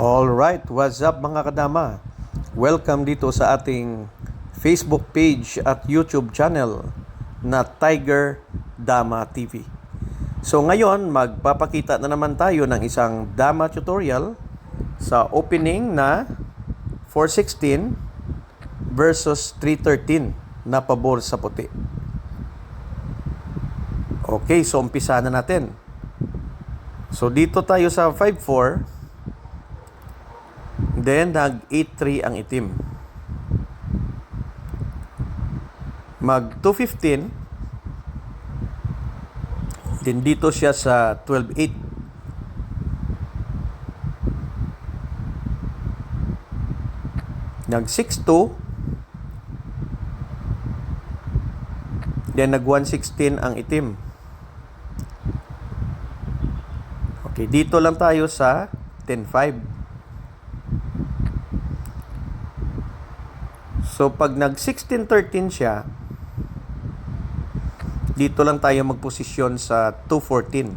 Alright, what's up mga kadama? Welcome dito sa ating Facebook page at YouTube channel na Tiger Dama TV. So ngayon, magpapakita na naman tayo ng isang Dama tutorial sa opening na 416 versus 313 na pabor sa puti. Okay, so umpisa na natin. So dito tayo sa 5-4. Then, nag-8-3 ang itim. Mag-2-15. Then, dito siya sa 12-8. Nag-6-2. Then, nag-1-16 ang itim. Okay, dito lang tayo sa 10-5. So, pag nag-16-13 siya, dito lang tayo magposisyon sa 2-14.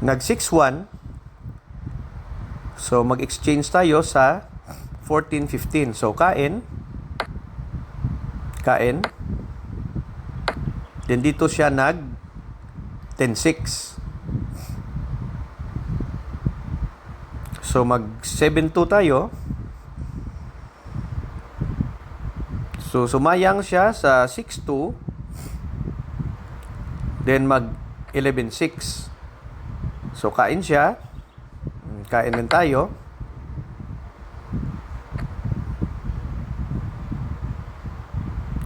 Nag-6-1. So, mag-exchange tayo sa 14-15. So, kain. Then, dito siya nag-10-6. So, mag-7-2 tayo. So, sumayang siya sa 6-2. Then, mag-11-6. So, kain siya. Kain din tayo.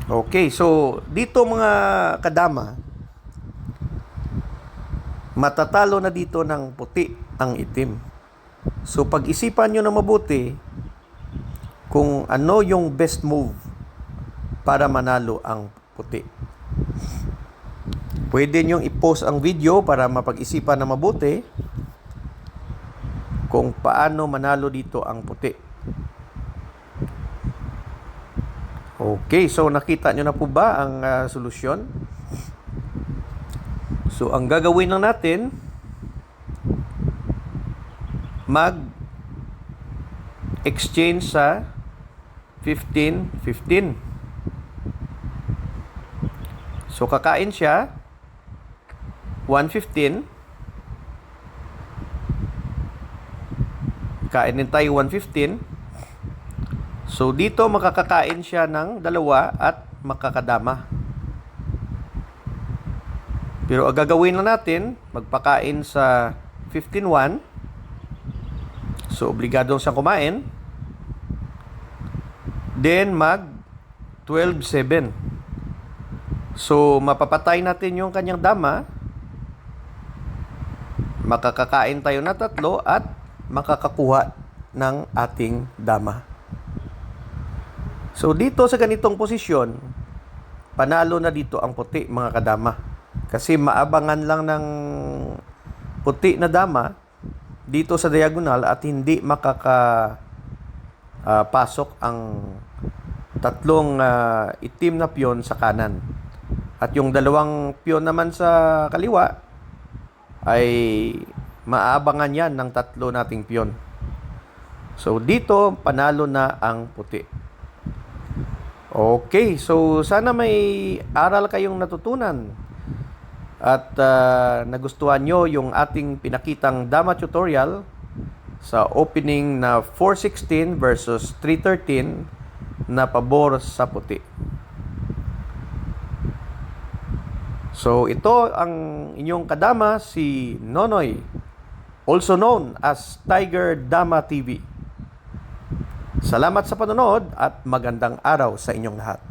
Okay, so, dito mga kadama, matatalo na dito ng puti ang itim. So, pag-isipan nyo na mabuti kung ano yung best move para manalo ang puti. Pwede nyo i-post ang video para mapag-isipan na mabuti kung paano manalo dito ang puti. Okay, so nakita nyo na po ba ang solusyon? So, ang gagawin lang natin, mag-exchange sa 15-15. So, kakain siya 1-15. Kain din tayo 1-15. So, dito makakakain siya ng dalawa at makakadama. Pero ang gagawin lang natin, magpakain sa 15-1. So, obligadong siyang kumain. Then, mag-12-7. So, mapapatay natin yung kanyang dama. Makakakain tayo na 3 at makakakuha ng ating dama. So, dito sa ganitong posisyon, panalo na dito ang puti, mga kadama. Kasi maabangan lang ng puti na dama dito sa diagonal at hindi makakapasok ang tatlong itim na piyon sa kanan. At yung dalawang piyon naman sa kaliwa ay maabangan yan ng 3 nating piyon. So, dito panalo na ang puti. Okay, so sana may aral kayong natutunan at nagustuhan nyo yung ating pinakitang Dama tutorial sa opening na 416 versus 313 na pabor sa puti. So, ito ang inyong kadama, si Nonoy, also known as Tiger Dama TV. Salamat sa panonood at magandang araw sa inyong lahat.